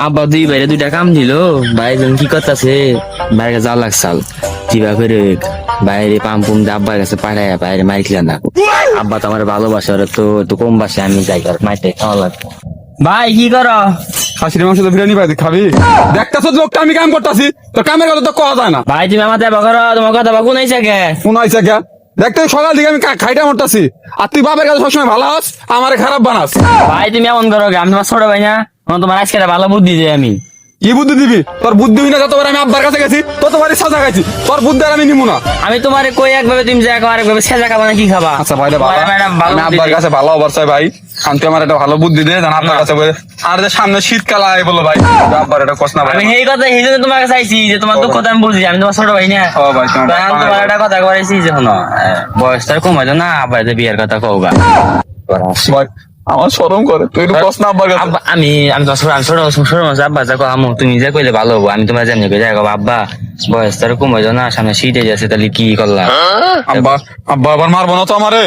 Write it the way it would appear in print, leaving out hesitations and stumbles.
আব্বা দুই বাইরে দুইটা কাম দিল, ভাইজন কি করতেছে, বাইরে যাওয়া লাগছাল কিবা করে বাইরে পাম্পুম আব্বার কাছে পাঠায় বাইরে মাইছিল না। আব্বা তো আমার ভালোবাসে, ওরা তো একটু কম বাসে, আমি যাই মাইতে খাওয়া লাগবে। ভাই কি করো? খাসির মাংস তো বিরিয়ানি পাই খাবি? দেখতেছ লোকটা আমি কাম করতেছি, তোর কামের কথা তো কওয়া যায় না। ভাই তুমি আমার দেবা করো, তোমার কথা বা কোনাইছে কে? কোন আইসা কে? দেখতে সকাল দিকে আমি খাইটা মরতাছি, আর তুই বাপের কাছে সবসময় ভালো আস, আমারে খারাপ বানাস। ভাই তুমি এমন করো কে? আমি তোমার ছোট ভাই না? তোমার আজকে একটা ভালো বুদ্ধি দিই আমি। কি বুদ্ধি দিবি? তোর বুদ্ধি হই না, যতবার আমি আব্বার কাছে গেছি ততবারই সাজা খাইছি, তোর বুদ্ধি আর আমি নিবো না। আমি তোমারে কই একভাবে, তুমি যা আরেকভাবে সেজা খাবা না কি খাবা? আচ্ছা ভাই রে বাবা, তোমার একটা ভালো আমি বুদ্ধি আব্বার দিই। কাছে ভালো হবার চাই ভাই, শান্তি আমার একটা ভালো বুদ্ধি দে, জান আপনার কাছে বলে। আর যে সামনে শীতকাল আয় বলো ভাই, আব্বার একটা কষ্ট না ভাই। আমি এই কথা এই জন্য তোমার কাছে আইছি যে তোমার দুঃখ তো আমি বুঝি, আমি তোমার ছোট ভাই না। ও ভাই তোমার তখন তোমার একটা কথা করাইছি যে শোনো, বয়সটা কম হয়তো না, আবার যে বিয়ের কথা কওগা। ভাই, আমার শরম করে, তুই একটু কষ্ট না আব্বার কাছে। আব্বা, আমি আমি তো ছোট মানুষ, আব্বা যা আমু তুমি যা কইলে ভালো হবো, আমি তোমার জানি কই যাই আব্বা বয়সটা কম হয়তো না, সামনে শীত যাচ্ছে, তাহলে কি করলাম? আব্বা আব্বা আবার মারবো না তো আমারে?